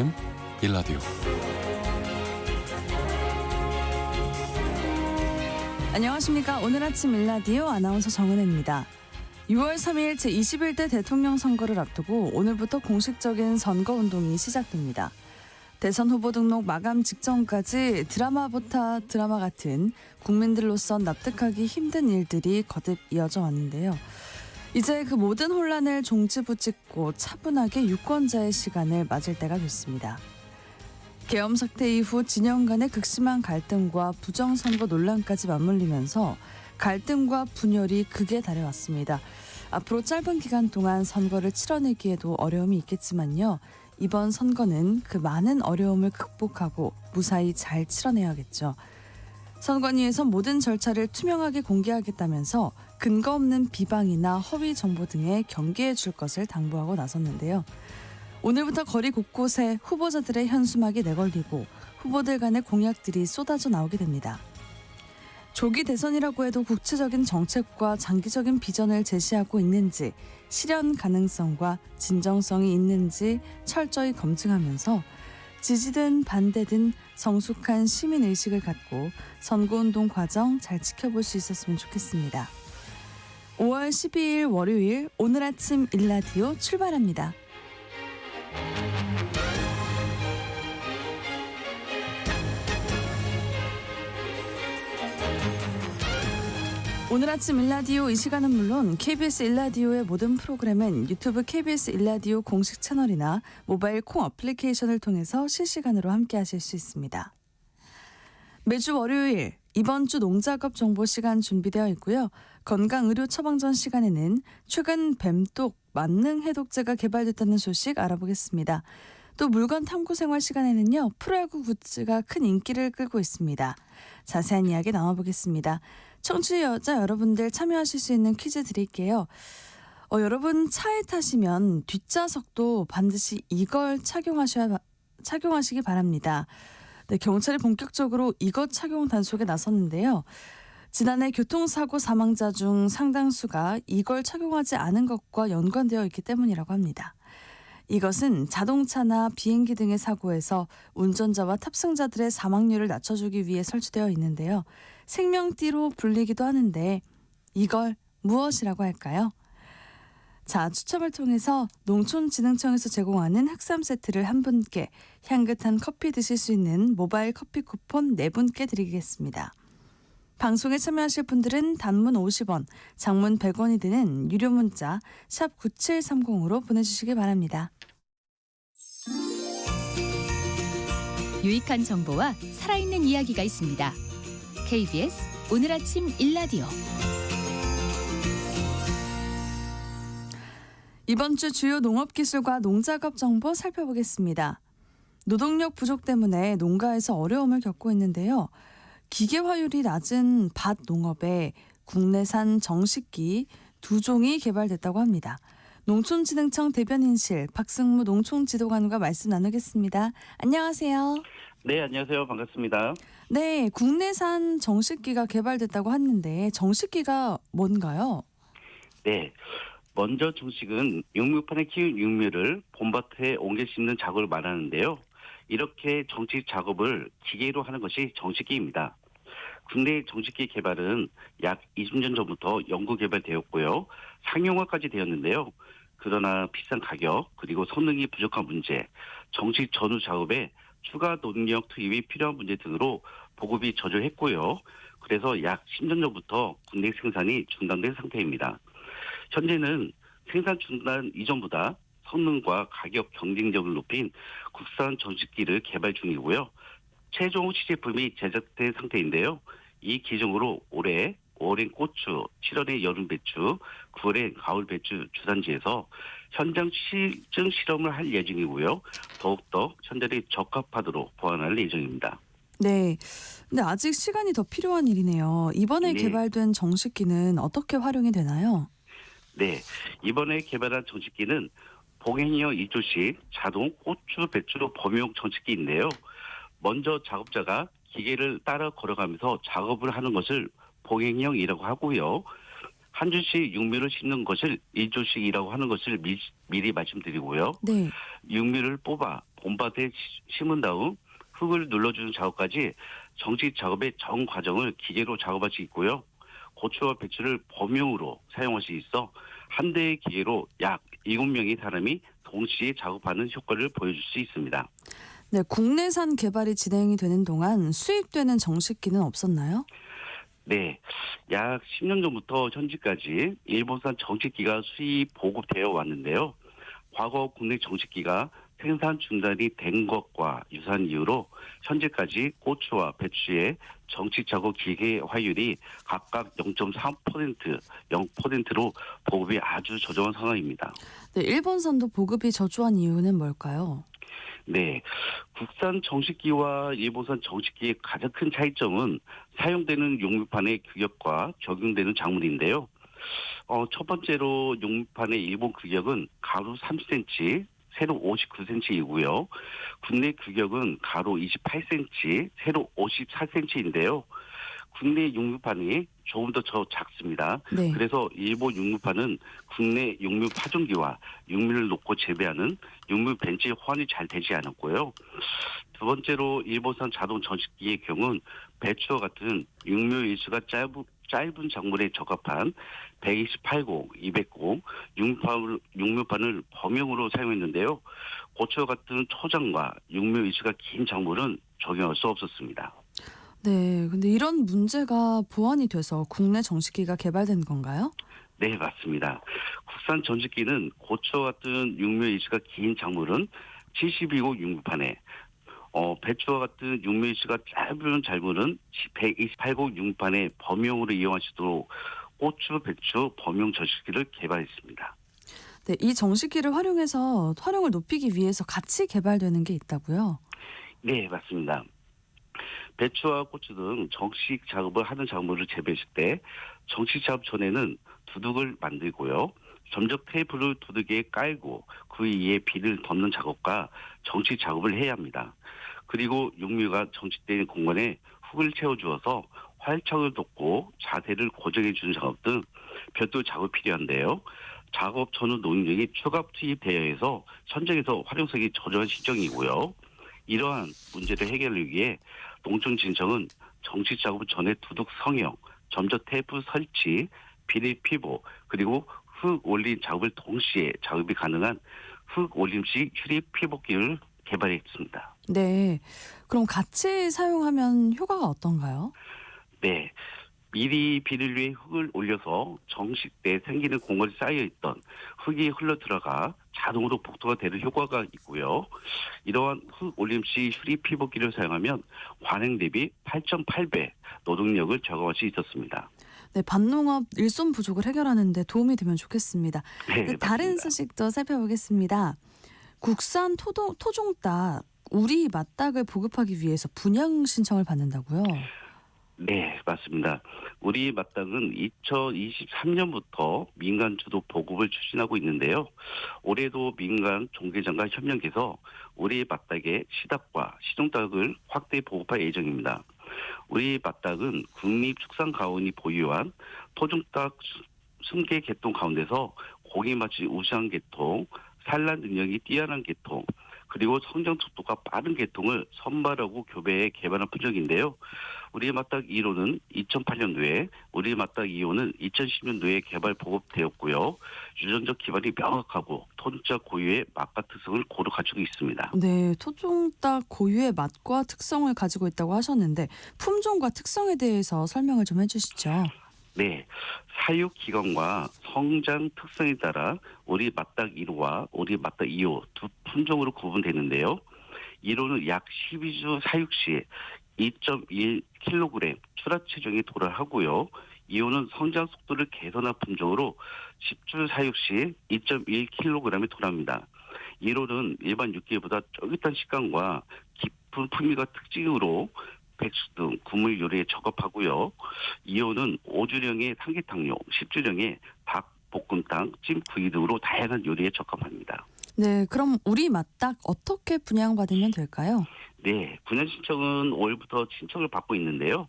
아침 일라디오. 안녕하십니까. 오늘 아침 일라디오 아나운서 정은혜입니다. 6월 3일 제21대 대통령 선거를 앞두고 오늘부터 공식적인 선거운동이 시작됩니다. 대선 후보 등록 마감 직전까지 드라마보다 드라마 같은 국민들로선 납득하기 힘든 일들이 거듭 이어져 왔는데요. 이제 그 모든 혼란을 종지부짓고 차분하게 유권자의 시간을 맞을 때가 됐습니다. 계엄 사태 이후 진영 간의 극심한 갈등과 부정선거 논란까지 맞물리면서 갈등과 분열이 극에 달해왔습니다. 앞으로 짧은 기간 동안 선거를 치러내기에도 어려움이 있겠지만요. 이번 선거는 그 많은 어려움을 극복하고 무사히 잘 치러내야겠죠. 선관위에서 모든 절차를 투명하게 공개하겠다면서 근거 없는 비방이나 허위 정보 등에 경계해 줄 것을 당부하고 나섰는데요. 오늘부터 거리 곳곳에 후보자들의 현수막이 내걸리고 후보들 간의 공약들이 쏟아져 나오게 됩니다. 조기 대선이라고 해도 구체적인 정책과 장기적인 비전을 제시하고 있는지, 실현 가능성과 진정성이 있는지 철저히 검증하면서 지지든 반대든 성숙한 시민의식을 갖고 선거운동 과정 잘 지켜볼 수 있었으면 좋겠습니다. 5월 12일 월요일 오늘 아침 일라디오 출발합니다. 오늘 아침 일라디오 이 시간은 물론 KBS 일라디오의 모든 프로그램은 유튜브 KBS 일라디오 공식 채널이나 모바일 콩 어플리케이션을 통해서 실시간으로 함께하실 수 있습니다. 매주 월요일 이번 주 농작업 정보 시간 준비되어 있고요. 건강의료 처방전 시간에는 최근 뱀독 만능 해독제가 개발됐다는 소식 알아보겠습니다. 또 물건 탐구 생활 시간에는요. 프로야구 굿즈가 큰 인기를 끌고 있습니다. 자세한 이야기 나눠보겠습니다. 청취자 여러분들 참여하실 수 있는 퀴즈 드릴게요. 여러분 차에 타시면 뒷좌석도 반드시 이걸 착용하시기 바랍니다. 네, 경찰이 본격적으로 이것 착용 단속에 나섰는데요. 지난해 교통사고 사망자 중 상당수가 이걸 착용하지 않은 것과 연관되어 있기 때문이라고 합니다. 이것은 자동차나 비행기 등의 사고에서 운전자와 탑승자들의 사망률을 낮춰주기 위해 설치되어 있는데요. 생명띠로 불리기도 하는데 이걸 무엇이라고 할까요? 자, 추첨을 통해서 농촌진흥청에서 제공하는 흑삼 세트를 한 분께, 향긋한 커피 드실 수 있는 모바일 커피 쿠폰 4분께 드리겠습니다. 방송에 참여하실 분들은 단문 50원, 장문 100원이 드는 유료 문자 샵 9730으로 보내주시기 바랍니다. 유익한 정보와 살아있는 이야기가 있습니다. KBS 오늘 아침 일라디오. 이번 주 주요 농업기술과 농작업 정보 살펴보겠습니다. 노동력 부족 때문에 농가에서 어려움을 겪고 있는데요. 기계화율이 낮은 밭 농업에 국내산 정식기 2종이 개발됐다고 합니다. 농촌진흥청 대변인실 박승무 농촌지도관과 말씀 나누겠습니다. 안녕하세요. 네, 안녕하세요. 반갑습니다. 네, 국내산 정식기가 개발됐다고 하는데 정식기가 뭔가요? 네, 먼저 정식은 육묘판에 키운 육묘를 봄밭에 옮겨 심는 작업을 말하는데요. 이렇게 정식 작업을 기계로 하는 것이 정식기입니다. 국내 정식기 개발은 약 20년 전부터 연구 개발되었고요. 상용화까지 되었는데요. 그러나 비싼 가격 그리고 성능이 부족한 문제, 정식 전후 작업에 추가 노동력 투입이 필요한 문제 등으로 보급이 저조했고요. 그래서 약 10년 전부터 국내 생산이 중단된 상태입니다. 현재는 생산 중단 이전보다 성능과 가격 경쟁력을 높인 국산 정식기를 개발 중이고요. 최종 시제품이 제작된 상태인데요. 이 기종으로 올해 5월엔 고추, 7월에 여름 배추, 9월에 가을 배추 주산지에서 현장 시증 실험을 할 예정이고요. 더욱더 현장에 적합하도록 보완할 예정입니다. 네, 근데 아직 시간이 더 필요한 일이네요. 이번에 네. 개발된 정식기는 어떻게 활용이 되나요? 네, 이번에 개발한 정식기는 봉행형 2조식 자동 고추, 배추 범용 정식기인데요. 먼저 작업자가 기계를 따라 걸어가면서 작업을 하는 것을 봉행형이라고 하고요. 한 주씩 육묘를 심는 것을 1조씩이라고 하는 것을 미리 말씀드리고요. 네. 육묘를 뽑아 봄밭에 심은 다음 흙을 눌러주는 작업까지 정식 작업의 전 과정을 기계로 작업할 수 있고요. 고추와 배추를 범용으로 사용할 수 있어 한 대의 기계로 약 7명의 사람이 동시에 작업하는 효과를 보여줄 수 있습니다. 네, 국내산 개발이 진행이 되는 동안 수입되는 정식기는 없었나요? 네, 약 10년 전부터 현재까지 일본산 정식기가 수입 보급되어 왔는데요. 과거 국내 정식기가 생산 중단이 된 것과 유사한 이유로 현재까지 고추와 배추의 정식 작업 기계 화율이 각각 0.3%, 0%로 보급이 아주 저조한 상황입니다. 네, 일본산도 보급이 저조한 이유는 뭘까요? 네, 국산 정식기와 일본산 정식기의 가장 큰 차이점은 사용되는 용무판의 규격과 적용되는 작물인데요. 첫 번째로 용무판의 일본 규격은 가로 30cm, 세로 59cm이고요. 국내 규격은 가로 28cm, 세로 54cm인데요. 국내 육류판이 조금 더 작습니다. 네. 그래서 일본 육류판은 국내 육류 파종기와 육류를 놓고 재배하는 육류 벤치의 호환이 잘 되지 않았고요. 두 번째로 일본산 자동 전식기의 경우는 배추와 같은 육류 일수가 짧은 작물에 적합한 128고, 200고 육류판을 범용으로 사용했는데요. 고추와 같은 초장과 육류 일수가 긴 작물은 적용할 수 없었습니다. 네, 근데 이런 문제가 보완이 돼서 국내 정식기가 개발된 건가요? 네, 맞습니다. 국산 전식기는 고추와 같은 육류 일수가 긴 작물은 72고 육류판에, 배추와 같은 육류 일수가 짧은 작물은 128고 육류판에 범용으로 이용할 수 있도록 고추, 배추 범용 전식기를 개발했습니다. 네, 이 정식기를 활용해서 활용을 높이기 위해서 같이 개발되는 게 있다고요? 네, 맞습니다. 배추와 고추 등 정식 작업을 하는 작물을 재배했을 때 정식 작업 전에는 두둑을 만들고요. 점적 테이프를 두둑에 깔고 그 위에 비를 덮는 작업과 정식 작업을 해야 합니다. 그리고 육류가 정식된 공간에 흙을 채워주어서 활착을 돕고 자세를 고정해 주는 작업 등 별도 작업이 필요한데요. 작업 전후 농력이 추가 투입되어 해서 현장에서 활용성이 저조한 실정이고요. 이러한 문제를 해결하기 위해 농촌진청은 정식 작업 전에 두둑 성형, 점적 테이프 설치, 비닐 피복, 그리고 흙 올린 작업을 동시에 작업이 가능한 흙 올림식 휴립 피복기를 개발했습니다. 네, 그럼 같이 사용하면 효과가 어떤가요? 네. 미리 비닐 위에 흙을 올려서 정식 때 생기는 공간이 쌓여있던 흙이 흘러들어가 자동으로 복도가 되는 효과가 있고요. 이러한 흙 올림식 휴립 피복기를 사용하면 관행 대비 8.8배 노동력을 절감할 수 있었습니다. 네, 밭농업 일손 부족을 해결하는 데 도움이 되면 좋겠습니다. 네, 다른 맞습니다. 소식도 살펴보겠습니다. 국산 토종닭 우리 맛닭을 보급하기 위해서 분양 신청을 받는다고요? 네, 맞습니다. 우리 마땅은 2023년부터 민간 주도 보급을 추진하고 있는데요. 올해도 민간 종계장과 협력해서 우리 마땅의 시닭과 시종닭을 확대 보급할 예정입니다. 우리 마땅은 국립축산가원이 보유한 토종닭 20개 계통 가운데서 고기 맛이 우수한 계통, 산란 능력이 뛰어난 계통, 그리고 성장 속도가 빠른 계통을 선발하고 교배해 개발한 품종인데요. 우리 맛닭 1호는 2008년도에, 우리 맛닭 2호는 2010년도에 개발 보급되었고요. 유전적 기반이 명확하고 토종닭 고유의 맛과 특성을 고루 갖추고 있습니다. 네, 토종닭 고유의 맛과 특성을 가지고 있다고 하셨는데 품종과 특성에 대해서 설명을 좀 해주시죠. 네, 사육 기간과 성장 특성에 따라 우리 맛닭 1호와 우리 맛닭 2호 두 품종으로 구분되는데요. 1호는 약 12주 사육 시 2.1kg 출하 체중에 도달하고요. 2호는 성장 속도를 개선한 품종으로 10주 사육 시 2.1kg에 도달합니다. 1호는 일반 육개보다 쫄깃한 식감과 깊은 풍미가 특징으로 백수 등 국물 요리에 적합하고요. 2호는 5주령의 삼계탕용, 10주령의 닭, 볶음탕, 찜구이 등으로 다양한 요리에 적합합니다. 네, 그럼 우리 맛닭 어떻게 분양받으면 될까요? 네, 분양 신청은 5월부터 신청을 받고 있는데요.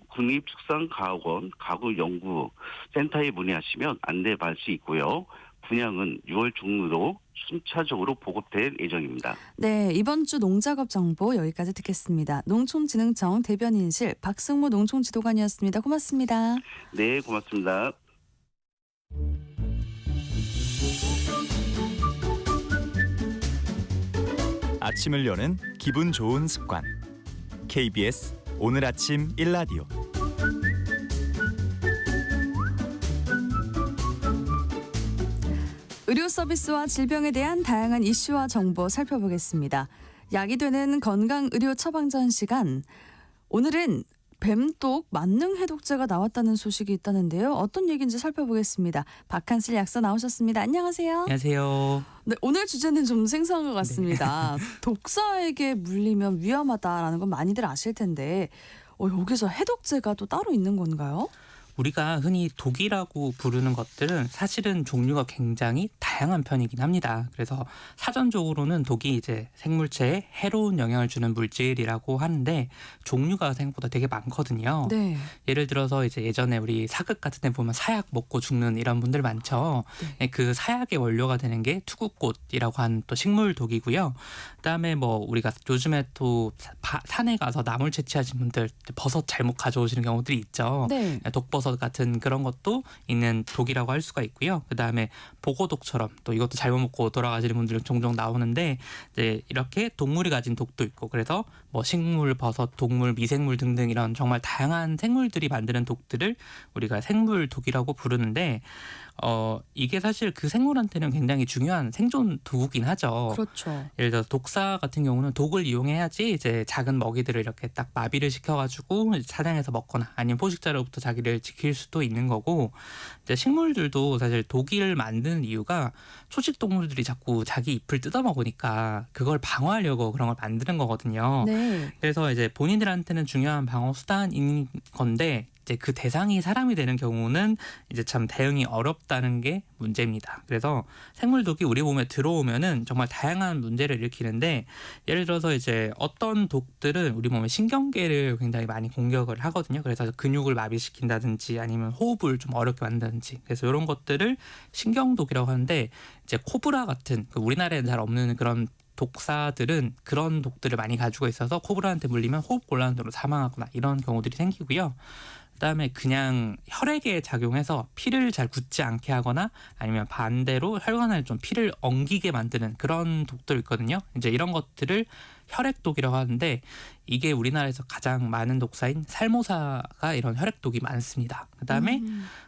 국립축산과학원 가구연구센터에 문의하시면 안내받을 수 있고요. 분양은 6월 중으로 순차적으로 보급될 예정입니다. 네, 이번 주 농작업 정보 여기까지 듣겠습니다. 농촌진흥청 대변인실 박승무 농촌지도관이었습니다. 고맙습니다. 네, 고맙습니다. 아침을 여는 기분 좋은 습관. KBS 오늘 아침 일라디오. 의료 서비스와 질병에 대한 다양한 이슈와 정보 살펴보겠습니다. 약이 되는 건강 의료 처방전 시간. 오늘은 뱀독 만능 해독제가 나왔다는 소식이 있다는데요. 어떤 얘기인지 살펴보겠습니다. 박한슬 약사 나오셨습니다. 안녕하세요. 안녕하세요. 네, 오늘 주제는 좀 생소한 것 같습니다. 독사에게 물리면 위험하다라는 건 많이들 아실 텐데 여기서 해독제가 또 따로 있는 건가요? 우리가 흔히 독이라고 부르는 것들은 사실은 종류가 굉장히 다양한 편이긴 합니다. 그래서 사전적으로는 독이 이제 생물체에 해로운 영향을 주는 물질이라고 하는데 종류가 생각보다 되게 많거든요. 네. 예를 들어서 이제 예전에 우리 사극 같은 데 보면 사약 먹고 죽는 이런 분들 많죠. 네. 그 사약의 원료가 되는 게 투구꽃이라고 하는 또 식물 독이고요. 그다음에 뭐 우리가 요즘에 또 산에 가서 나물 채취하신 분들 버섯 잘못 가져오시는 경우들이 있죠. 네. 독버섯 같은 그런 것도 있는 독이라고 할 수가 있고요. 그다음에 보고독처럼 또 이것도 잘못 먹고 돌아가시는 분들 종종 나오는데 이제 이렇게 동물이 가진 독도 있고 그래서 뭐 식물, 버섯, 동물, 미생물 등등 이런 정말 다양한 생물들이 만드는 독들을 우리가 생물독이라고 부르는데 이게 사실 그 생물한테는 굉장히 중요한 생존 도구긴 하죠. 그렇죠. 예를 들어 독사 같은 경우는 독을 이용해야지 이제 작은 먹이들을 이렇게 딱 마비를 시켜가지고 사냥해서 먹거나 아니면 포식자로부터 자기를 지킬 수도 있는 거고 이제 식물들도 사실 독을 만드는 이유가 초식 동물들이 자꾸 자기 잎을 뜯어 먹으니까 그걸 방어하려고 그런 걸 만드는 거거든요. 네. 그래서 이제 본인들한테는 중요한 방어 수단인 건데 이제 그 대상이 사람이 되는 경우는 이제 참 대응이 어렵다는 게 문제입니다. 그래서 생물독이 우리 몸에 들어오면은 정말 다양한 문제를 일으키는데 예를 들어서 이제 어떤 독들은 우리 몸의 신경계를 굉장히 많이 공격을 하거든요. 그래서 근육을 마비시킨다든지 아니면 호흡을 좀 어렵게 만든다든지 그래서 이런 것들을 신경독이라고 하는데 이제 코브라 같은 우리나라에는 잘 없는 그런 독사들은 그런 독들을 많이 가지고 있어서 코브라한테 물리면 호흡곤란으로 사망하거나 이런 경우들이 생기고요. 그다음에 그냥 혈액에 작용해서 피를 잘 굳지 않게 하거나 아니면 반대로 혈관을 좀 피를 엉기게 만드는 그런 독도 있거든요. 이제 이런 것들을 혈액독이라고 하는데 이게 우리나라에서 가장 많은 독사인 살모사가 이런 혈액독이 많습니다. 그다음에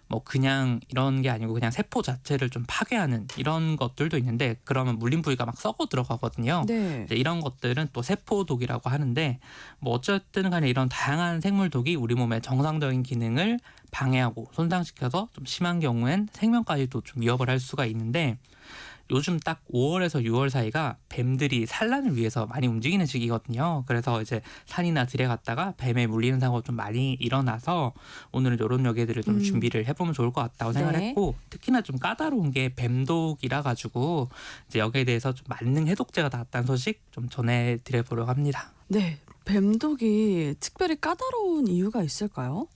뭐 그냥 이런 게 아니고 그냥 세포 자체를 좀 파괴하는 이런 것들도 있는데 그러면 물린 부위가 막 썩어 들어가거든요. 네. 이제 이런 것들은 또 세포독이라고 하는데 뭐 어쨌든 간에 이런 다양한 생물독이 우리 몸의 정상적인 기능을 방해하고 손상시켜서 좀 심한 경우엔 생명까지도 좀 위협을 할 수가 있는데 요즘 딱 5월에서 6월 사이가 뱀들이 산란을 위해서 많이 움직이는 시기거든요. 그래서 이제 산이나 들에 갔다가 뱀에 물리는 사고가 좀 많이 일어나서 오늘은 이런 얘기들을 좀 준비를 해보면 좋을 것 같다고 생각을 네. 했고 특히나 좀 까다로운 게 뱀독이라 가지고 이제 여기에 대해서 좀 만능 해독제가 나왔다는 소식 좀 전해드려보려고 합니다. 네. 뱀독이 특별히 까다로운 이유가 있을까요?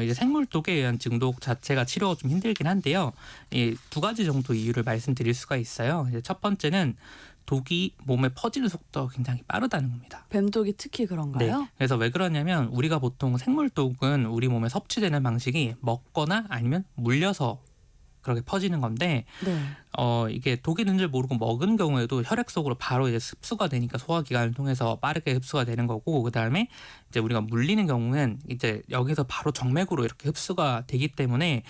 이제 생물독에 의한 증독 자체가 치료가 좀 힘들긴 한데요. 이 두 가지 정도 이유를 말씀드릴 수가 있어요. 이제 첫 번째는 독이 몸에 퍼지는 속도가 굉장히 빠르다는 겁니다. 뱀독이 특히 그런가요? 네. 그래서 왜 그러냐면 우리가 보통 생물독은 우리 몸에 섭취되는 방식이 먹거나 아니면 물려서 그렇게 퍼지는 건데 네. 이게 독이 있는 줄 모르고 먹은 경우에도 혈액 속으로 바로 이제 흡수가 되니까 소화기관을 통해서 빠르게 흡수가 되는 거고 그다음에 이제 우리가 물리는 경우는 이제 여기서 바로 정맥으로 이렇게 흡수가 되기 때문에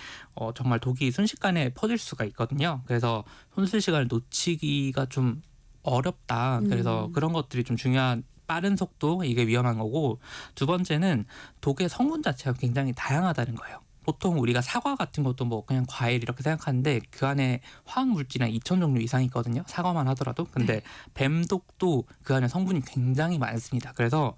정말 독이 순식간에 퍼질 수가 있거든요. 그래서 손쓸 시간을 놓치기가 좀 어렵다. 그래서 그런 것들이 좀 중요한 빠른 속도 이게 위험한 거고 두 번째는 독의 성분 자체가 굉장히 다양하다는 거예요. 보통 우리가 사과 같은 것도 뭐 그냥 과일 이렇게 생각하는데 그 안에 화학 물질이 한 2,000종류 이상이 있거든요. 사과만 하더라도. 근데 뱀독도 그 안에 성분이 굉장히 많습니다. 그래서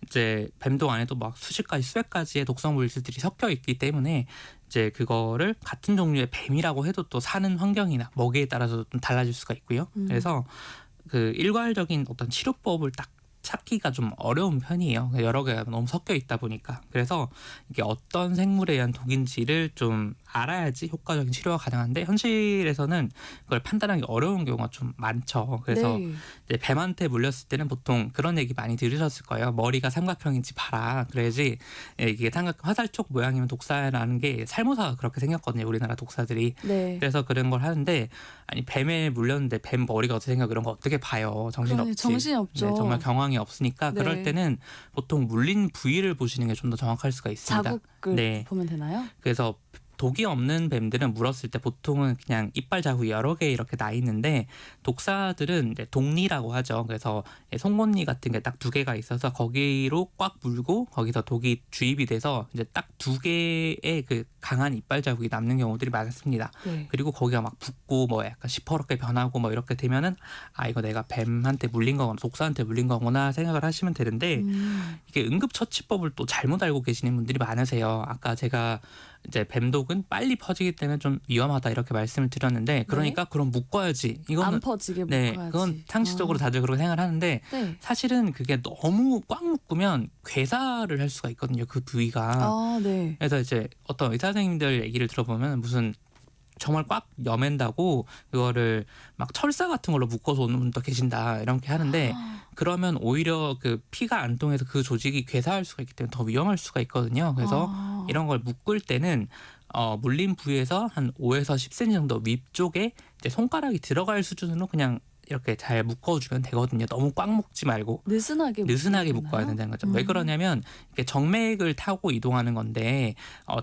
이제 뱀독 안에도 막 수십 가지 수백 가지의 독성 물질들이 섞여 있기 때문에 이제 그거를 같은 종류의 뱀이라고 해도 또 사는 환경이나 먹이에 따라서 좀 달라질 수가 있고요. 그래서 그 일괄적인 어떤 치료법을 딱 찾기가 좀 어려운 편이에요. 여러 개가 너무 섞여 있다 보니까. 그래서 이게 어떤 생물에 의한 독인지를 좀 알아야지 효과적인 치료가 가능한데 현실에서는 그걸 판단하기 어려운 경우가 좀 많죠. 그래서 네. 이제 뱀한테 물렸을 때는 보통 그런 얘기 많이 들으셨을 거예요. 머리가 삼각형인지 봐라. 그래야지 이게 화살촉 모양이면 독사라는 게 살모사가 그렇게 생겼거든요. 우리나라 독사들이. 네. 그래서 그런 걸 하는데 아니 뱀에 물렸는데 뱀 머리가 어떻게 생겨 이런 거 어떻게 봐요. 정신없지. 정신이 없죠. 네, 정말 경황이 없으니까 네. 그럴 때는 보통 물린 부위를 보시는 게 좀 더 정확할 수가 있습니다. 자국을 네. 보면 되나요? 그래서 독이 없는 뱀들은 물었을 때 보통은 그냥 이빨 자국이 여러 개 이렇게 나 있는데 독사들은 이제 독리라고 하죠. 그래서 송곳니 같은 게 딱 2개가 있어서 거기로 꽉 물고 거기서 독이 주입이 돼서 이제 딱 2개의 그 강한 이빨 자국이 남는 경우들이 많습니다. 네. 그리고 거기가 막 붓고 뭐 약간 시퍼렇게 변하고 뭐 이렇게 되면은 아 이거 내가 뱀한테 물린 거구나 독사한테 물린 거구나 생각을 하시면 되는데 이게 응급처치법을 또 잘못 알고 계시는 분들이 많으세요. 아까 제가 이제 뱀독은 빨리 퍼지기 때문에 좀 위험하다 이렇게 말씀을 드렸는데 그러니까 그럼 묶어야지. 이거는 안 퍼지게 네, 묶어야지. 그건 상식적으로 다들 그렇게 생각을 하는데 네. 사실은 그게 너무 꽉 묶으면 괴사를 할 수가 있거든요. 그 부위가. 아, 네. 그래서 이제 어떤 의사 선생님들 얘기를 들어보면 무슨 정말 꽉 여맨다고 그거를 막 철사 같은 걸로 묶어서 오는 분도 계신다 이렇게 하는데 그러면 오히려 그 피가 안 통해서 그 조직이 괴사할 수가 있기 때문에 더 위험할 수가 있거든요. 그래서 이런 걸 묶을 때는 물린 부위에서 한 5에서 10cm 정도 위쪽에 이제 손가락이 들어갈 수준으로 그냥 이렇게 잘 묶어주면 되거든요. 너무 꽉 묶지 말고 느슨하게 묶어야 된다는 거죠. 왜 그러냐면 이게 정맥을 타고 이동하는 건데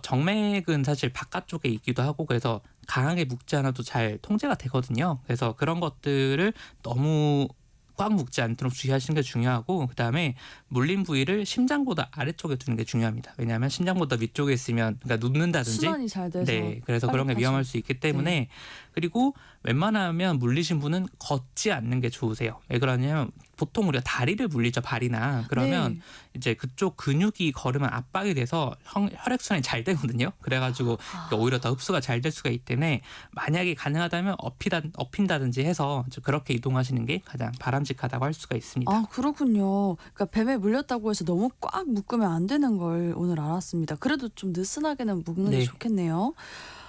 정맥은 사실 바깥쪽에 있기도 하고 그래서 강하게 묶지 않아도 잘 통제가 되거든요. 그래서 그런 것들을 너무 꽉 묶지 않도록 주의하시는 게 중요하고 그다음에 물린 부위를 심장보다 아래쪽에 두는 게 중요합니다. 왜냐하면 심장보다 위쪽에 있으면 그러니까 눕는다든지 순환이 잘 돼서 네, 그래서 그런 게 빨리 위험할 수 있기 때문에 그리고 웬만하면 물리신 분은 걷지 않는 게 좋으세요. 왜 그러냐면 보통 우리가 다리를 물리죠, 발이나. 그러면 네. 이제 그쪽 근육이 걸으면 압박이 돼서 혈액순환이 잘 되거든요. 그래가지고 오히려 더 흡수가 잘 될 수가 있기 때문에 만약에 가능하다면 엎인다든지 해서 그렇게 이동하시는 게 가장 바람직하다고 할 수가 있습니다. 아, 그렇군요. 그러니까 뱀에 물렸다고 해서 너무 꽉 묶으면 안 되는 걸 오늘 알았습니다. 그래도 좀 느슨하게는 묶는 게 네. 좋겠네요.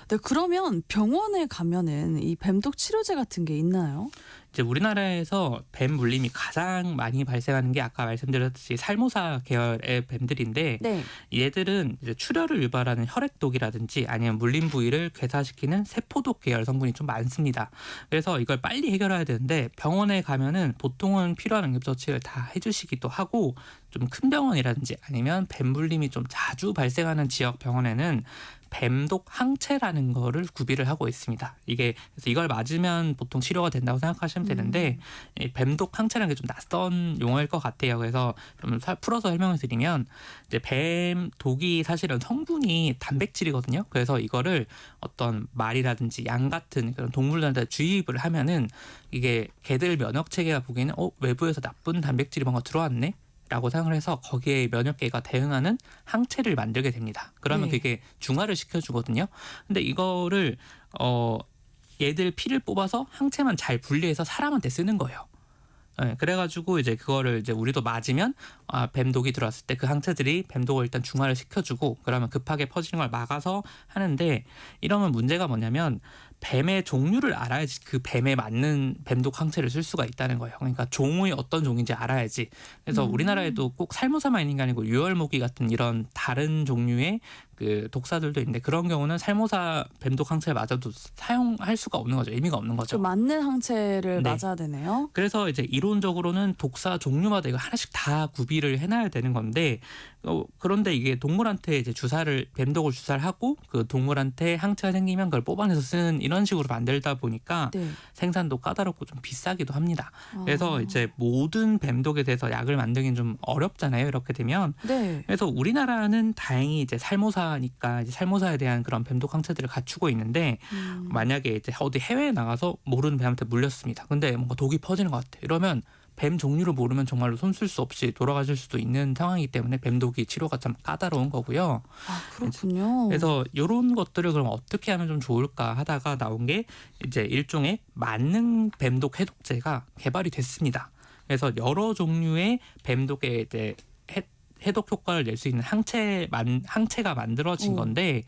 네, 그러면 병원에 가면은 이 뱀독 치료제 같은 게 있나요? 이제 우리나라에서 뱀 물림이 가장 많이 발생하는 게 아까 말씀드렸듯이 살모사 계열의 뱀들인데 네. 얘들은 이제 출혈을 유발하는 혈액독이라든지 아니면 물린 부위를 괴사시키는 세포독 계열 성분이 좀 많습니다. 그래서 이걸 빨리 해결해야 되는데 병원에 가면은 보통은 필요한 응급처치를 다 해주시기도 하고 좀 큰 병원이라든지 아니면 뱀 물림이 좀 자주 발생하는 지역 병원에는 뱀독 항체라는 거를 구비를 하고 있습니다. 이게 그래서 이걸 맞으면 보통 치료가 된다고 생각하시면 되는데 이 뱀독 항체라는 게 좀 낯선 용어일 것 같아요. 그래서 좀 풀어서 설명을 드리면 이제 뱀독이 사실은 성분이 단백질이거든요. 그래서 이거를 어떤 말이라든지 양 같은 그런 동물들한테 주입을 하면은 이게 개들 면역 체계가 보기에는 외부에서 나쁜 단백질이 뭔가 들어왔네. 라고 생각을 해서 거기에 면역계가 대응하는 항체를 만들게 됩니다. 그러면 네. 그게 중화를 시켜주거든요. 근데 이거를 얘들 피를 뽑아서 항체만 잘 분리해서 사람한테 쓰는 거예요. 네, 그래가지고 이제 그거를 이제 우리도 맞으면 뱀독이 들어왔을 때 그 항체들이 뱀독을 일단 중화를 시켜주고 그러면 급하게 퍼지는 걸 막아서 하는데 이러면 문제가 뭐냐면 뱀의 종류를 알아야지 그 뱀에 맞는 뱀독 항체를 쓸 수가 있다는 거예요. 그러니까 종이 어떤 종인지 알아야지. 그래서 우리나라에도 꼭 살모사만 있는 게 아니고 유혈모기 같은 이런 다른 종류의 그 독사들도 있는데 그런 경우는 살모사 뱀독 항체를 맞아도 사용할 수가 없는 거죠. 의미가 없는 거죠. 그 맞는 항체를 네. 맞아야 되네요. 그래서 이제 이론적으로는 독사 종류마다 이거 하나씩 다 구비를 해놔야 되는 건데 그런데 이게 동물한테 이제 뱀독을 주사를 하고 그 동물한테 항체가 생기면 그걸 뽑아내서 쓰는 이런 식으로 만들다 보니까 네. 생산도 까다롭고 좀 비싸기도 합니다. 아. 그래서 이제 모든 뱀독에 대해서 약을 만들긴 좀 어렵잖아요. 이렇게 되면. 네. 그래서 우리나라는 다행히 이제 살모사니까 이제 살모사에 대한 그런 뱀독 항체들을 갖추고 있는데 만약에 이제 어디 해외에 나가서 모르는 뱀한테 물렸습니다. 근데 뭔가 독이 퍼지는 것 같아. 이러면 뱀 종류를 모르면 정말로 손 쓸 수 없이 돌아가실 수도 있는 상황이기 때문에 뱀독이 치료가 참 까다로운 거고요. 아, 그렇군요. 그래서 이런 것들을 그럼 어떻게 하면 좀 좋을까 하다가 나온 게 이제 일종의 만능 뱀독 해독제가 개발이 됐습니다. 그래서 여러 종류의 뱀독에 이제 해독 효과를 낼 수 있는 항체가 만들어진 건데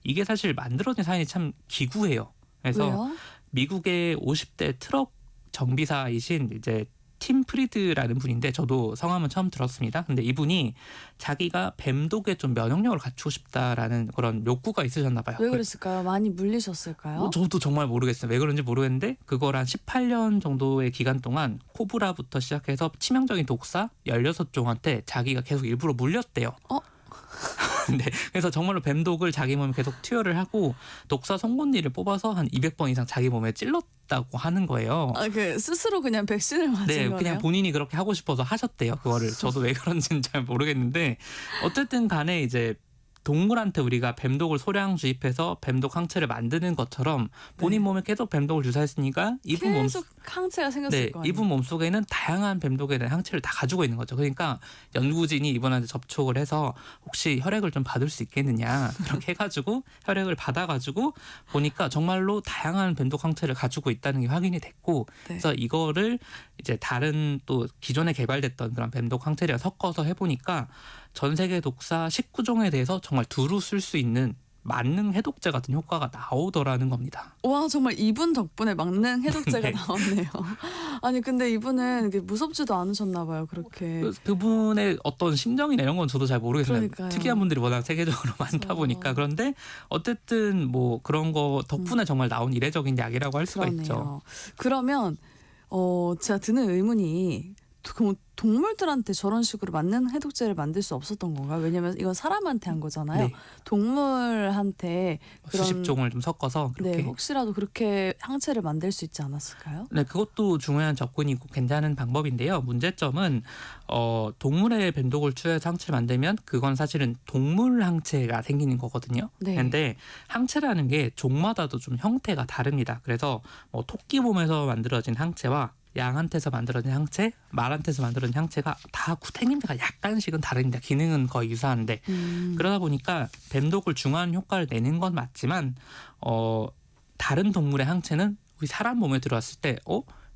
이게 사실 만들어진 사연이 참 기구해요. 그래서 왜요? 미국의 50대 트럭 정비사이신 이제 팀 프리드라는 분인데 저도 성함은 처음 들었습니다. 근데 이분이 자기가 뱀독에 좀 면역력을 갖추고 싶다라는 그런 욕구가 있으셨나 봐요. 왜 그랬을까요? 많이 물리셨을까요? 저도 정말 모르겠어요. 왜 그런지 모르겠는데 그걸 한 18년 정도의 기간 동안 코브라부터 시작해서 치명적인 독사 16종한테 자기가 계속 일부러 물렸대요. 네, 그래서 정말로 뱀독을 자기 몸에 계속 투여를 하고 독사 송곳니를 뽑아서 한 200번 이상 자기 몸에 찔렀다고 하는 거예요. 그 스스로 그냥 백신을 맞은 네, 거네요. 그냥 본인이 그렇게 하고 싶어서 하셨대요. 그거를 저도 왜 그런지는 잘 모르겠는데 어쨌든 간에 이제 동물한테 우리가 뱀독을 소량 주입해서 뱀독 항체를 만드는 것처럼 본인 네. 몸에 계속 뱀독을 주사했으니까 이분 몸 계속 항체가 생겼을 네, 거 아니에요. 이분 몸속에는 다양한 뱀독에 대한 항체를 다 가지고 있는 거죠. 그러니까 연구진이 이분한테 접촉을 해서 혹시 혈액을 좀 받을 수 있겠느냐 그렇게 해가지고 혈액을 받아가지고 보니까 정말로 다양한 뱀독 항체를 가지고 있다는 게 확인이 됐고 네. 그래서 이거를 이제 다른 또 기존에 개발됐던 그런 뱀독 항체를 섞어서 해보니까 전 세계 독사 19종에 대해서 정말 두루 쓸 수 있는 만능 해독제 같은 효과가 나오더라는 겁니다. 와 정말 이분 덕분에 막는 해독제가 네. 나왔네요. 아니 근데 이분은 이게 무섭지도 않으셨나 봐요. 그렇게. 그분의 어떤 심정이나 이런 건 저도 잘 모르겠어요. 그러니까요. 특이한 분들이 워낙 세계적으로 많다 보니까 그런데 어쨌든 뭐 그런 거 덕분에 정말 나온 이례적인 약이라고 할 수가 있죠. 그러네요. 그러면 제가 드는 의문이 동물들한테 저런 식으로 맞는 해독제를 만들 수 없었던 건가요? 왜냐면 이건 사람한테 한 거잖아요. 네. 동물한테 그런 수십 종을 좀 섞어서 그렇게. 네, 혹시라도 그렇게 항체를 만들 수 있지 않았을까요? 네, 그것도 중요한 접근이고 괜찮은 방법인데요. 문제점은 동물의 뱀독을 투여해서 항체를 만들면 그건 사실은 동물 항체가 생기는 거거든요. 네. 그런데 항체라는 게 종마다도 좀 형태가 다릅니다. 그래서 뭐 토끼 몸에서 만들어진 항체와 양한테서 만들어진 항체, 말한테서 만들어진 항체가 다 생김새가 약간씩은 다릅니다. 기능은 거의 유사한데 그러다 보니까 뱀독을 중화하는 효과를 내는 건 맞지만 다른 동물의 항체는 우리 사람 몸에 들어왔을 때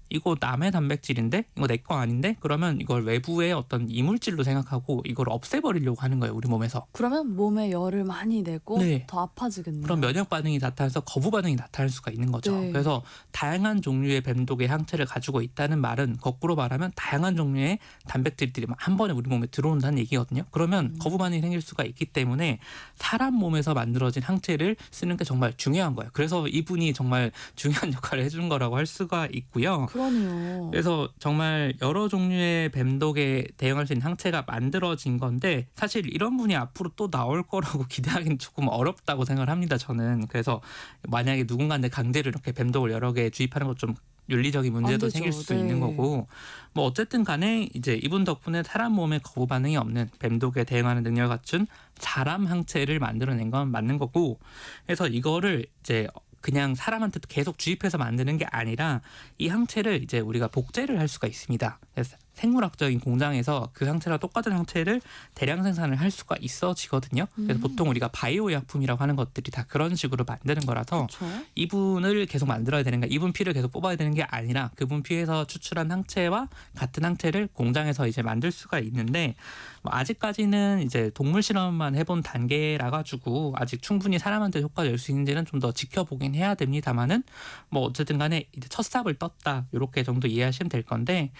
이거 남의 단백질인데 이거 내 거 아닌데 그러면 이걸 외부의 어떤 이물질로 생각하고 이걸 없애버리려고 하는 거예요. 우리 몸에서. 그러면 몸에 열을 많이 내고 네. 더 아파지겠네요. 그런 면역 반응이 나타나서 거부 반응이 나타날 수가 있는 거죠. 네. 그래서 다양한 종류의 뱀독의 항체를 가지고 있다는 말은 거꾸로 말하면 다양한 종류의 단백질들이 한 번에 우리 몸에 들어온다는 얘기거든요. 그러면 거부 반응이 생길 수가 있기 때문에 사람 몸에서 만들어진 항체를 쓰는 게 정말 중요한 거예요. 그래서 이분이 정말 중요한 역할을 해준 거라고 할 수가 있고요. 그러네요. 그래서 정말 여러 종류의 뱀독에 대응할 수 있는 항체가 만들어진 건데 사실 이런 분이 앞으로 또 나올 거라고 기대하기는 조금 어렵다고 생각을 합니다. 저는. 그래서 만약에 누군가한테 강제로 이렇게 뱀독을 여러 개 주입하는 것 좀 윤리적인 문제도 안 되죠. 생길 수 네. 있는 거고 뭐 어쨌든 간에 이제 이분 덕분에 사람 몸에 거부 반응이 없는 뱀독에 대응하는 능력을 갖춘 사람 항체를 만들어낸 건 맞는 거고 그래서 이거를 이제 그냥 사람한테 계속 주입해서 만드는 게 아니라 이 항체를 이제 우리가 복제를 할 수가 있습니다. 그래서 생물학적인 공장에서 그 항체랑 똑같은 항체를 대량 생산을 할 수가 있어지거든요. 그래서 보통 우리가 바이오 약품이라고 하는 것들이 다 그런 식으로 만드는 거라서 그렇죠. 이분을 계속 만들어야 되는 게 이분 피를 계속 뽑아야 되는 게 아니라 그분 피에서 추출한 항체와 같은 항체를 공장에서 이제 만들 수가 있는데 뭐 아직까지는 이제 동물 실험만 해본 단계라 가지고 아직 충분히 사람한테 효과를 낼 수 있는지는 좀 더 지켜보긴 해야 됩니다만은 뭐 어쨌든 간에 이제 첫 삽을 떴다 이렇게 정도 이해하시면 될 건데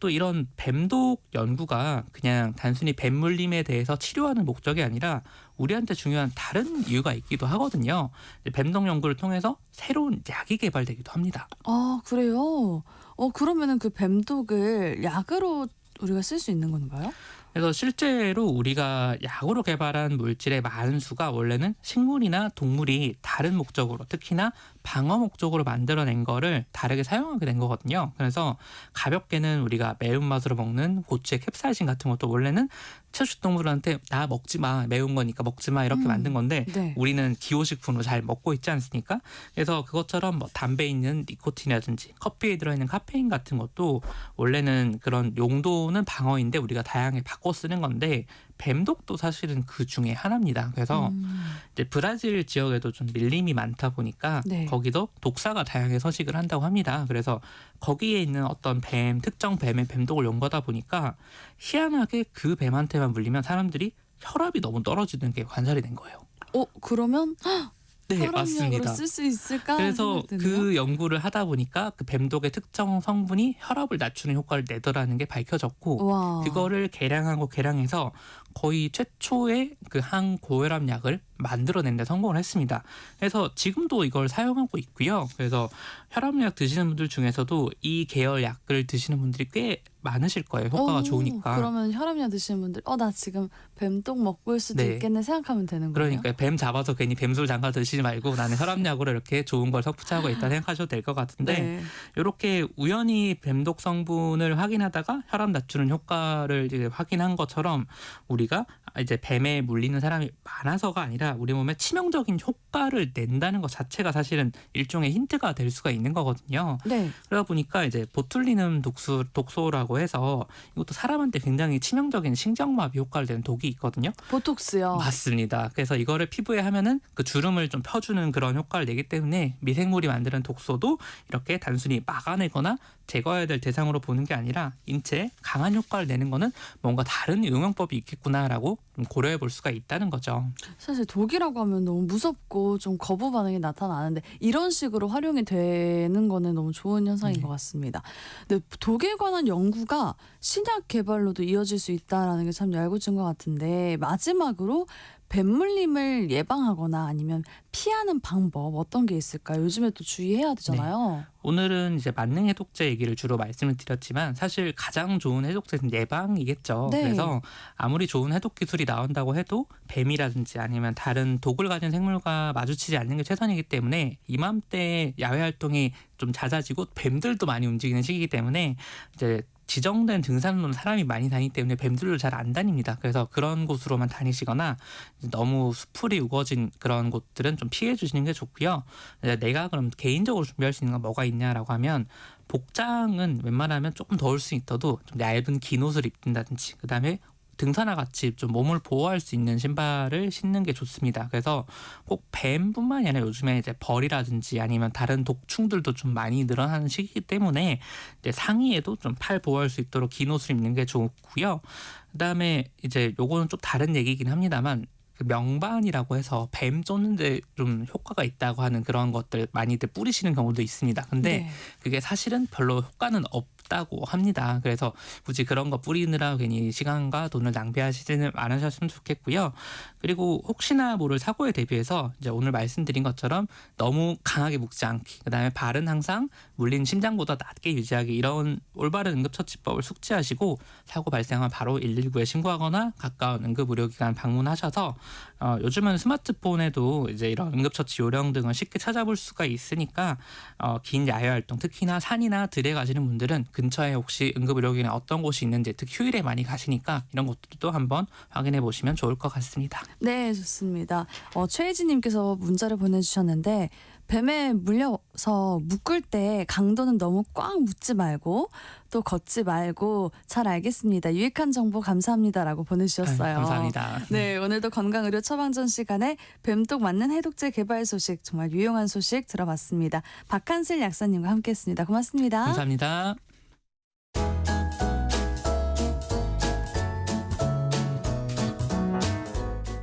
또 이런 뱀독 연구가 그냥 단순히 뱀 물림에 대해서 치료하는 목적이 아니라 우리한테 중요한 다른 이유가 있기도 하거든요. 뱀독 연구를 통해서 새로운 약이 개발되기도 합니다. 아 그래요? 그러면은 그 뱀독을 약으로 우리가 쓸 수 있는 건가요? 그래서 실제로 우리가 약으로 개발한 물질의 많은 수가 원래는 식물이나 동물이 다른 목적으로 특히나 방어 목적으로 만들어낸 거를 다르게 사용하게 된 거거든요. 그래서 가볍게는 우리가 매운맛으로 먹는 고추의 캡사이신 같은 것도 원래는 채식동물한테 나 먹지 마 매운 거니까 먹지 마 이렇게 만든 건데 네. 우리는 기호식품으로 잘 먹고 있지 않습니까? 그래서 그것처럼 뭐 담배에 있는 니코틴이라든지 커피에 들어있는 카페인 같은 것도 원래는 그런 용도는 방어인데 우리가 다양하게 바꿔 쓰는 건데 뱀독도 사실은 그 중에 하나입니다. 그래서 이제 브라질 지역에도 좀 밀림이 많다 보니까 네. 거기도 독사가 다양하게 서식을 한다고 합니다. 그래서 거기에 있는 어떤 특정 뱀의 뱀독을 연구하다 보니까 희한하게 그 뱀한테만 물리면 사람들이 혈압이 너무 떨어지는 게 관찰이 된 거예요. 그러면 네, 혈압약으로 맞습니다. 쓸 수 있을까? 그래서 생각되네요. 그 연구를 하다 보니까 그 뱀독의 특정 성분이 혈압을 낮추는 효과를 내더라는 게 밝혀졌고 와. 그거를 개량해서 거의 최초의 그 항고혈압 약을 만들어낸 데 성공을 했습니다. 그래서 지금도 이걸 사용하고 있고요. 그래서 혈압약 드시는 분들 중에서도 이 계열 약을 드시는 분들이 꽤 많으실 거예요. 효과가 좋으니까. 그러면 혈압약 드시는 분들 나 지금 뱀똥 먹고 일 수도 네. 있겠네 생각하면 되는 거예요. 그러니까 뱀 잡아서 괜히 뱀술 잠가 드시지 말고 나는 혈압약으로 이렇게 좋은 걸 섭취하고 있다 생각하셔도 될 것 같은데 네. 이렇게 우연히 뱀독 성분을 확인하다가 혈압 낮추는 효과를 이제 확인한 것처럼 우리가 이제 뱀에 물리는 사람이 많아서가 아니라 우리 몸에 치명적인 효과를 낸다는 것 자체가 사실은 일종의 힌트가 될 수가 있는 거거든요. 네. 그러다 보니까 이제 보툴리눔 독소라고 해서 이것도 사람한테 굉장히 치명적인 신경마비 효과를 내는 독이 있거든요. 보톡스요. 맞습니다. 그래서 이거를 피부에 하면은 그 주름을 좀 펴주는 그런 효과를 내기 때문에 미생물이 만드는 독소도 이렇게 단순히 막아내거나 제거해야 될 대상으로 보는 게 아니라 인체에 강한 효과를 내는 거는 뭔가 다른 응용법이 있겠구나라고 좀 고려해 볼 수가 있다는 거죠. 사실 독이라고 하면 너무 무섭고 좀 거부 반응이 나타나는데 이런 식으로 활용이 되는 거는 너무 좋은 현상인 네. 것 같습니다. 근데 독에 관한 연구가 신약 개발로도 이어질 수 있다는 게 참 얄궂은 것 같은데 마지막으로 뱀물림을 예방하거나 아니면 피하는 방법 어떤 게 있을까요? 요즘에 또 주의해야 되잖아요. 오늘은 이제 만능 해독제 얘기를 주로 말씀을 드렸지만 사실 가장 좋은 해독제는 예방이겠죠. 네. 그래서 아무리 좋은 해독 기술이 나온다고 해도 뱀이라든지 아니면 다른 독을 가진 생물과 마주치지 않는 게 최선이기 때문에 이맘때 야외 활동이 좀 잦아지고 뱀들도 많이 움직이는 시기이기 때문에 이제 지정된 등산로는 사람이 많이 다니기 때문에 뱀들도 잘 안 다닙니다. 그래서 그런 곳으로만 다니시거나 너무 수풀이 우거진 그런 곳들은 좀 피해 주시는 게 좋고요. 내가 그럼 개인적으로 준비할 수 있는 건 뭐가 있냐라고 하면 복장은 웬만하면 조금 더울 수 있어도 좀 얇은 긴 옷을 입는다든지 그다음에 등산화 같이 좀 몸을 보호할 수 있는 신발을 신는 게 좋습니다. 그래서 꼭 뱀뿐만이 아니라 요즘에 이제 벌이라든지 아니면 다른 독충들도 좀 많이 늘어나는 시기이기 때문에 이제 상의에도 좀 팔 보호할 수 있도록 긴 옷을 입는 게 좋고요. 그다음에 이제 요거는 좀 다른 얘기긴 합니다만 그 명반이라고 해서 뱀 쫓는데 좀 효과가 있다고 하는 그런 것들 많이들 뿌리시는 경우도 있습니다. 근데 네. 그게 사실은 별로 효과는 없다고 합니다. 그래서 굳이 그런 거 뿌리느라 괜히 시간과 돈을 낭비하시지는 않으셨으면 좋겠고요. 그리고 혹시나 모를 사고에 대비해서 이제 오늘 말씀드린 것처럼 너무 강하게 묶지 않기, 그다음에 발은 항상 물린 심장보다 낮게 유지하기 이런 올바른 응급처치법을 숙지하시고 사고 발생하면 바로 119에 신고하거나 가까운 응급의료기관 방문하셔서 요즘은 스마트폰에도 이제 이런 응급처치 요령 등을 쉽게 찾아볼 수가 있으니까 긴 야외 활동 특히나 산이나 들에 가시는 분들은 근처에 혹시 응급의료기관에 어떤 곳이 있는지 특히 휴일에 많이 가시니까 이런 것들도 한번 확인해 보시면 좋을 것 같습니다. 네, 좋습니다. 최혜진님께서 문자를 보내주셨는데 뱀에 물려서 묶을 때 강도는 너무 꽉 묶지 말고 또 걷지 말고 잘 알겠습니다. 유익한 정보 감사합니다라고 보내주셨어요. 감사합니다. 네, 오늘도 건강의료 처방전 시간에 뱀독 맞는 해독제 개발 소식 정말 유용한 소식 들어봤습니다. 박한슬 약사님과 함께했습니다. 고맙습니다. 감사합니다.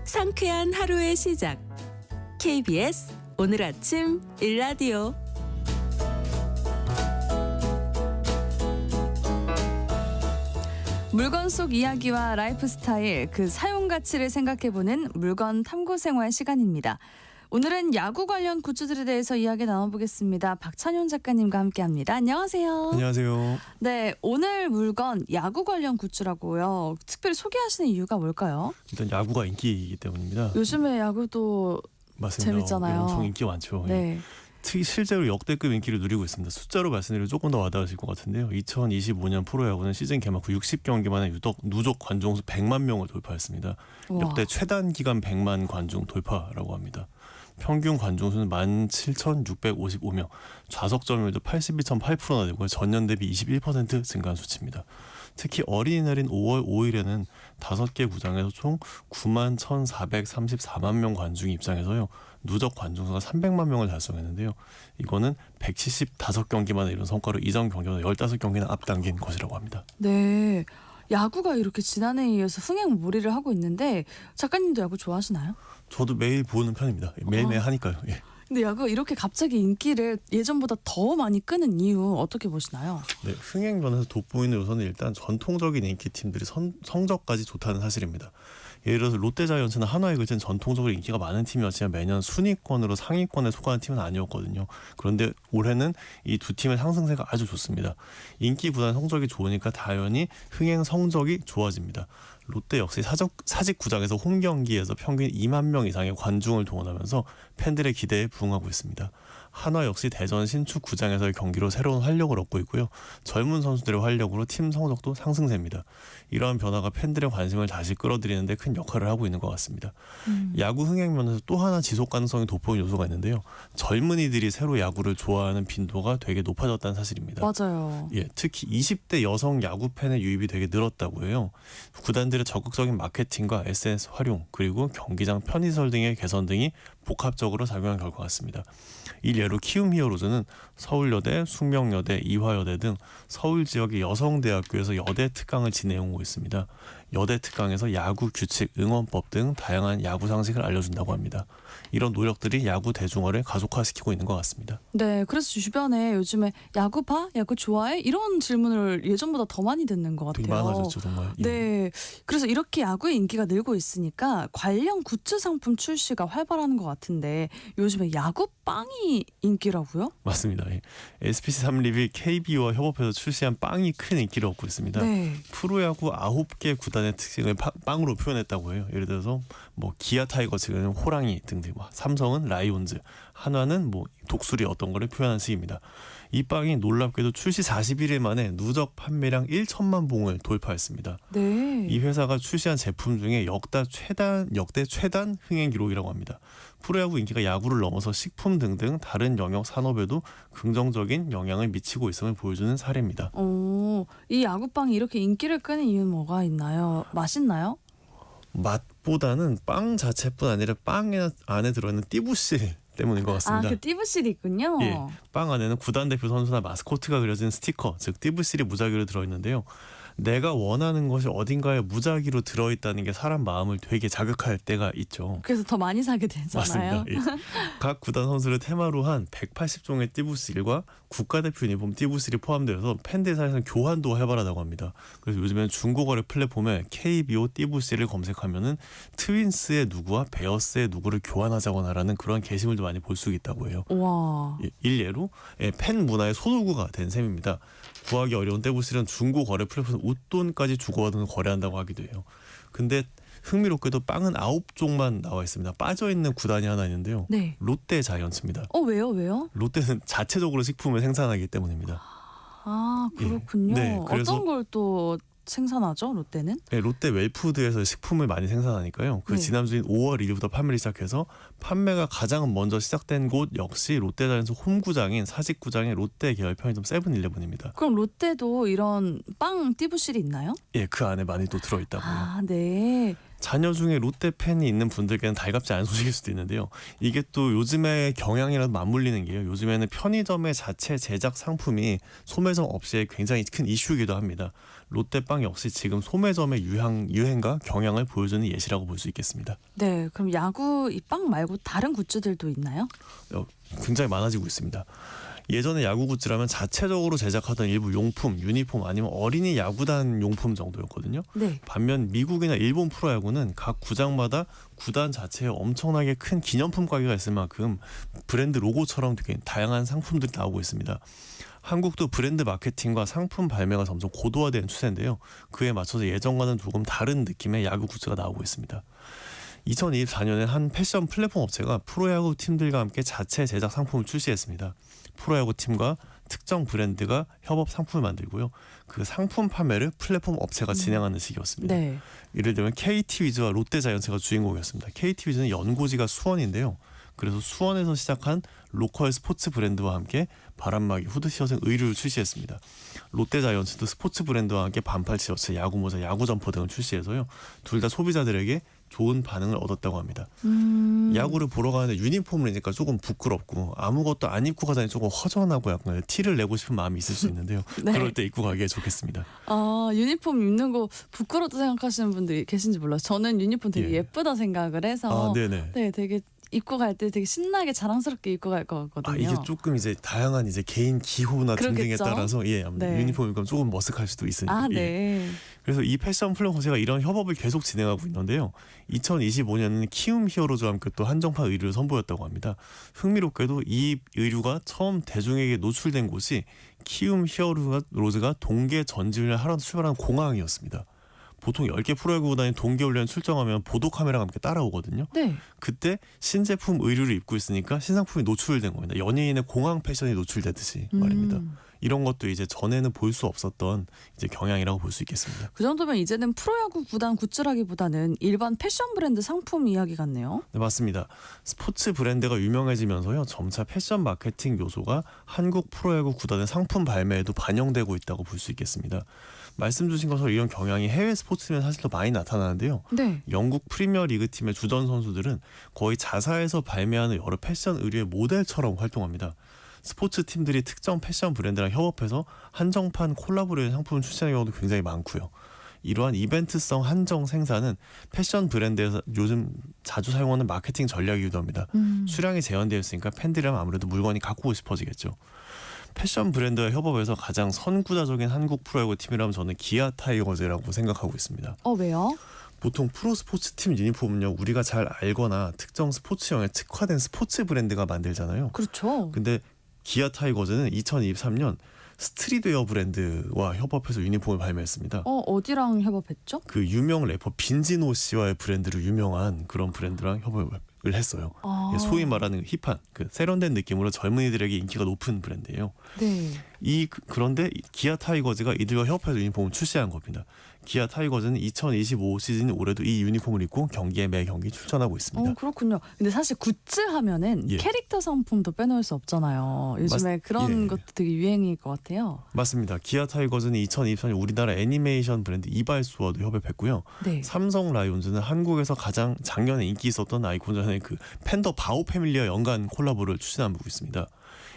상쾌한 하루의 시작. KBS 오늘 아침 일라디오. 물건 속 이야기와 라이프 스타일, 그 사용 가치를 생각해보는 물건 탐구 생활 시간입니다. 오늘은 야구 관련 굿즈들에 대해서 이야기 나눠보겠습니다. 박찬용 작가님과 함께합니다. 안녕하세요. 안녕하세요. 네, 오늘 물건 야구 관련 굿즈라고요. 특별히 소개하시는 이유가 뭘까요? 일단 야구가 인기이기 때문입니다. 요즘에 야구도 맞습니다. 재밌잖아요. 엄청 인기 많죠. 예. 네. 특히 실제로 역대급 인기를 누리고 있습니다. 숫자로 말씀드리면 조금 더 와닿으실 것 같은데요. 2025년 프로야구는 시즌 개막 후 60경기 만에 누적 관중수 100만 명을 돌파했습니다. 우와. 역대 최단 기간 100만 관중 돌파라고 합니다. 평균 관중수는 17,655명, 좌석 점유율도 82.8%나 되고요. 전년 대비 21% 증가한 수치입니다. 특히 어린이날인 5월 5일에는 5개 구장에서 총 91,434만 명 관중이 입장해서요. 누적 관중수가 300만 명을 달성했는데요. 이거는 175경기 만에 이룬 성과로 이전 경기보다 15경기나 앞당긴 것이라고 합니다. 네. 야구가 이렇게 지난해에 이어서 흥행몰이를 하고 있는데 작가님도 야구 좋아하시나요? 저도 매일 보는 편입니다. 매일매일 하니까요. 예. 근데 야구가 이렇게 갑자기 인기를 예전보다 더 많이 끄는 이유 어떻게 보시나요? 네, 흥행 면에서 돋보이는 요소는 일단 전통적인 인기 팀들이 성적까지 좋다는 사실입니다. 예를 들어서 롯데자이언츠나 한화이글스는 전통적으로 인기가 많은 팀이었지만 매년 순위권으로 상위권에 속하는 팀은 아니었거든요. 그런데 올해는 이 두 팀의 상승세가 아주 좋습니다. 인기 구단 성적이 좋으니까 당연히 흥행 성적이 좋아집니다. 롯데 역시 사직 구장에서 홈 경기에서 평균 2만 명 이상의 관중을 동원하면서 팬들의 기대에 부응하고 있습니다. 한화 역시 대전 신축 구장에서의 경기로 새로운 활력을 얻고 있고요. 젊은 선수들의 활력으로 팀 성적도 상승세입니다. 이러한 변화가 팬들의 관심을 다시 끌어들이는 데 큰 역할을 하고 있는 것 같습니다. 야구 흥행 면에서 또 하나 지속 가능성이 돋보이는 요소가 있는데요. 젊은이들이 새로 야구를 좋아하는 빈도가 되게 높아졌다는 사실입니다. 맞아요. 예, 특히 20대 여성 야구 팬의 유입이 되게 늘었다고 해요. 구단들의 적극적인 마케팅과 SNS 활용 그리고 경기장 편의시설 등의 개선 등이 복합적으로 작용한 결과 같습니다. 이 예로 키움 히어로즈는 서울여대, 숙명여대, 이화여대 등 서울 지역의 여성대학교에서 여대 특강을 진행하고 있습니다. 여대 특강에서 야구 규칙, 응원법 등 다양한 야구 상식을 알려준다고 합니다. 이런 노력들이 야구 대중화를 가속화시키고 있는 것 같습니다. 네, 그래서 주변에 요즘에 야구 봐? 야구 좋아해? 이런 질문을 예전보다 더 많이 듣는 것 같아요. 되게 많아졌죠, 정말. 예. 네, 그래서 이렇게 야구의 인기가 늘고 있으니까 관련 굿즈 상품 출시가 활발한 것 같은데 요즘에 야구빵이 인기라고요? 맞습니다. 예. SBC 삼립이 KBO와 협업해서 출시한 빵이 큰 인기를 얻고 있습니다. 네. 프로야구 9개 구단의 특징을 빵으로 표현했다고 해요. 예를 들어서 뭐 기아 타이거즈는 호랑이 등등, 삼성은 라이온즈, 한화는 뭐 독수리 어떤 거를 표현한 식입니다. 이 빵이 놀랍게도 출시 41일 만에 누적 판매량 1천만 봉을 돌파했습니다. 네. 이 회사가 출시한 제품 중에 역대 최단 흥행 기록이라고 합니다. 프로야구 인기가 야구를 넘어서 식품 등등 다른 영역 산업에도 긍정적인 영향을 미치고 있음을 보여주는 사례입니다. 이 야구빵이 이렇게 인기를 끄는 이유는 뭐가 있나요? 맛있나요? 맛보다는 빵 자체뿐 아니라 빵 안에 들어있는 띠부실 때문인 것 같습니다. 그 띠부실이 있군요. 예, 빵 안에는 구단 대표 선수나 마스코트가 그려진 스티커, 즉 띠부실이 무작위로 들어있는데요. 내가 원하는 것이 어딘가에 무작위로 들어있다는 게 사람 마음을 되게 자극할 때가 있죠. 그래서 더 많이 사게 되잖아요. 맞습니다. 예. 각 구단 선수를 테마로 한 180종의 띠부실과 국가대표 유니폼 띠부실이 포함되어서 팬들 사이에서 교환도 활발하다고 합니다. 그래서 요즘엔 중고거래 플랫폼에 KBO 띠부실을 검색하면은 트윈스의 누구와 베어스의 누구를 교환하자거나라는 그런 게시물도 많이 볼 수 있다고 해요. 와. 일례로 팬 문화의 소도구가 된 셈입니다. 구하기 어려운 띠부실은 중고 거래 플랫폼 웃돈까지 주고받으면서 거래한다고 하기도 해요. 근데 흥미롭게도 빵은 9종만 나와 있습니다. 빠져있는 구단이 하나 있는데요. 네. 롯데 자이언츠입니다. 왜요? 롯데는 자체적으로 식품을 생산하기 때문입니다. 아, 그렇군요. 예. 네, 그래서- 어떤 걸 또 생산하죠, 롯데는? 네, 롯데 웰푸드에서 식품을 많이 생산하니까요. 그 네. 지난주인 5월 1일부터 판매를 시작해서 판매가 가장 먼저 시작된 곳 역시 롯데자이언츠 홈구장인 사직구장의 롯데 계열 편의점 세븐일레븐입니다. 그럼 롯데도 이런 빵 띠부실이 있나요? 예, 그 안에 많이 또 들어있다고요. 아, 네. 자녀 중에 롯데 팬이 있는 분들께는 달갑지 않은 소식일 수도 있는데요. 이게 또 요즘의 경향이랑 맞물리는 게요. 요즘에는 편의점의 자체 제작 상품이 소매점 업체에 굉장히 큰 이슈이기도 합니다. 롯데빵 역시 지금 소매점의 유행과 경향을 보여주는 예시라고 볼 수 있겠습니다. 네, 그럼 야구 이 빵 말고 다른 굿즈들도 있나요? 굉장히 많아지고 있습니다. 예전에 야구 굿즈라면 자체적으로 제작하던 일부 용품, 유니폼 아니면 어린이 야구단 용품 정도였거든요. 네. 반면 미국이나 일본 프로야구는 각 구장마다 구단 자체에 엄청나게 큰 기념품 가게가 있을 만큼 브랜드 로고처럼 되게 다양한 상품들이 나오고 있습니다. 한국도 브랜드 마케팅과 상품 발매가 점점 고도화되는 추세인데요. 그에 맞춰서 예전과는 조금 다른 느낌의 야구 굿즈가 나오고 있습니다. 2024년에 한 패션 플랫폼 업체가 프로야구 팀들과 함께 자체 제작 상품을 출시했습니다. 프로야구 팀과 특정 브랜드가 협업 상품을 만들고요. 그 상품 판매를 플랫폼 업체가 진행하는 식이었습니다. 네. 예를 들면 KT 위즈와 롯데 자이언츠가 주인공이었습니다. KT 위즈는 연고지가 수원인데요. 그래서 수원에서 시작한 로컬 스포츠 브랜드와 함께 바람막이, 후드 티셔츠 의류를 출시했습니다. 롯데 자이언츠도 스포츠 브랜드와 함께 반팔 티셔츠, 야구 모자, 야구 점퍼 등을 출시해서요. 둘 다 소비자들에게 좋은 반응을 얻었다고 합니다. 야구를 보러 가는데 유니폼을 입으니까 조금 부끄럽고 아무것도 안 입고 가자니 조금 허전하고 약간 티를 내고 싶은 마음이 있을 수 있는데요. 네. 그럴 때 입고 가기에 좋겠습니다. 유니폼 입는 거 부끄럽다 생각하시는 분들이 계신지 몰라요. 저는 유니폼 되게 예. 예쁘다 생각을 해서 네네. 네, 되게 입고 갈 때 되게 신나게 자랑스럽게 입고 갈 것 같거든요. 이게 조금 이제 다양한 이제 개인 기호나 등등에 그러겠죠? 따라서 네. 네. 유니폼 입으면 조금 머쓱할 수도 있으니까. 네. 그래서 이 패션 플러그가 이런 협업을 계속 진행하고 있는데요. 2025년에는 키움 히어로즈와 함께 또 한정판 의류를 선보였다고 합니다. 흥미롭게도 이 의류가 처음 대중에게 노출된 곳이 키움 히어로즈가 동계 전지훈련 하러 출발한 공항이었습니다. 보통 10개 프로야구 구단이 동계훈련 출정하면 보도카메라가 함께 따라오거든요. 네. 그때 신제품 의류를 입고 있으니까 신상품이 노출된 겁니다. 연예인의 공항 패션이 노출되듯이 말입니다. 이런 것도 이제 전에는 볼 수 없었던 이제 경향이라고 볼 수 있겠습니다. 그 정도면 이제는 프로야구 구단 굿즈라기보다는 일반 패션 브랜드 상품 이야기 같네요. 네, 맞습니다. 스포츠 브랜드가 유명해지면서요. 점차 패션 마케팅 요소가 한국 프로야구 구단의 상품 발매에도 반영되고 있다고 볼 수 있겠습니다. 말씀 주신 것처럼 이런 경향이 해외 스포츠면 사실 더 많이 나타나는데요. 네. 영국 프리미어 리그 팀의 주전 선수들은 거의 자사에서 발매하는 여러 패션 의류의 모델처럼 활동합니다. 스포츠 팀들이 특정 패션 브랜드랑 협업해서 한정판 콜라보레이션 상품을 출시하는 경우도 굉장히 많고요. 이러한 이벤트성 한정 생산은 패션 브랜드에서 요즘 자주 사용하는 마케팅 전략이기도 합니다. 수량이 제한되어 있으니까 팬들이라면 아무래도 물건이 갖고 싶어지겠죠. 패션 브랜드와 협업해서 가장 선구자적인 한국 프로야구 팀이라면 저는 기아 타이거즈라고 생각하고 있습니다. 왜요? 보통 프로 스포츠 팀 유니폼은요, 우리가 잘 알거나 특정 스포츠형에 특화된 스포츠 브랜드가 만들잖아요. 그렇죠. 근데 기아 타이거즈는 2023년 스트릿웨어 브랜드와 협업해서 유니폼을 발매했습니다. 어디랑 협업했죠? 그 유명 래퍼 빈지노 씨와의 브랜드로 유명한 그런 브랜드랑 협업을 했어요. 소위 말하는 힙한 그 세련된 느낌으로 젊은이들에게 인기가 높은 브랜드예요. 네. 그런데 기아 타이거즈가 이들과 협업해서 유니폼을 출시한 겁니다. 기아 타이거즈는 2025 시즌 올해도 이 유니폼을 입고 경기에 매 경기 출전하고 있습니다. 그렇군요. 근데 사실 굿즈 하면은 예. 캐릭터 상품도 빼놓을 수 없잖아요. 요즘에 그런 예. 것도 되게 유행일 것 같아요. 맞습니다. 기아 타이거즈는 2024년 우리나라 애니메이션 브랜드 이발소와도 협업했고요. 네. 삼성 라이온즈는 한국에서 가장 작년에 인기 있었던 아이콘전의 그 팬더 바오 패밀리와 연간 콜라보를 추진하고 있습니다.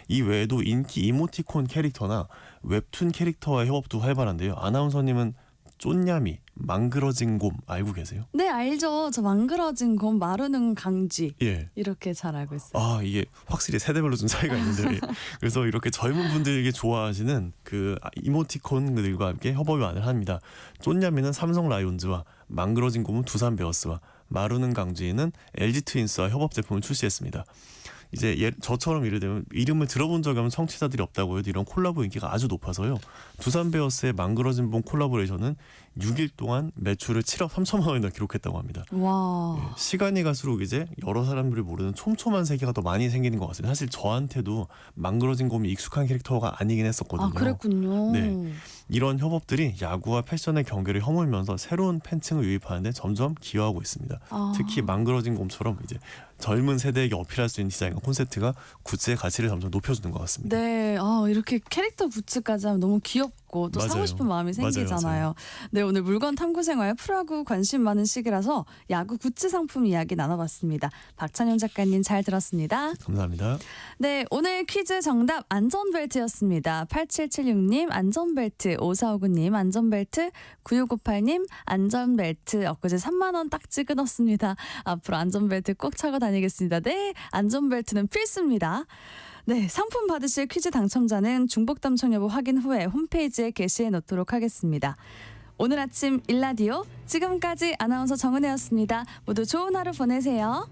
이 외에도 인기 이모티콘 캐릭터나 웹툰 캐릭터와의 협업도 활발한데요. 아나운서님은 쫀냐미, 망그러진 곰 알고 계세요? 네, 알죠. 저 망그러진 곰, 마르는 강쥐 예. 이렇게 잘 알고 있어요. 이게 확실히 세대별로 좀 차이가 있는데 그래서 이렇게 젊은 분들에게 좋아하시는 그 이모티콘들과 함께 협업을 합니다. 쫀냐미는 삼성 라이온즈와 망그러진 곰은 두산 베어스와 마르는 강쥐는 LG 트윈스와 협업 제품을 출시했습니다. 이제 저처럼 예를 들면 이름을 들어본 적이 없는 청취자들이 없다고 해도 이런 콜라보 인기가 아주 높아서요. 두산 베어스의 망그러진 봄 콜라보레이션은 6일 동안 매출을 7억 3천만 원이나 기록했다고 합니다. 와. 시간이 갈수록 이제 여러 사람들이 모르는 촘촘한 세계가 더 많이 생기는 것 같습니다. 사실 저한테도 망그러진 곰이 익숙한 캐릭터가 아니긴 했었거든요. 그랬군요. 네. 이런 협업들이 야구와 패션의 경계를 허물면서 새로운 팬층을 유입하는데 점점 기여하고 있습니다. 특히 망그러진 곰처럼 이제 젊은 세대에게 어필할 수 있는 디자인과 콘셉트가 굿즈의 가치를 점점 높여주는 것 같습니다. 네, 이렇게 캐릭터 굿즈까지 하면 너무 귀엽고 또 사고 맞아요. 싶은 마음이 생기잖아요. 맞아요. 네, 오늘 물건 탐구 생활 프로야구 관심 많은 시기라서 야구 굿즈 상품 이야기 나눠봤습니다. 박찬용 작가님 잘 들었습니다. 감사합니다. 네, 오늘 퀴즈 정답 안전벨트였습니다. 8776님 안전벨트, 5459님 안전벨트, 9658님 안전벨트. 엊그제 3만 원 딱지 끊었습니다. 앞으로 안전벨트 꼭 차고 다니겠습니다. 네, 안전벨트는 필수입니다. 네, 상품 받으실 퀴즈 당첨자는 중복당첨 여부 확인 후에 홈페이지에 게시해 놓도록 하겠습니다. 오늘 아침 일라디오 지금까지 아나운서 정은혜였습니다. 모두 좋은 하루 보내세요.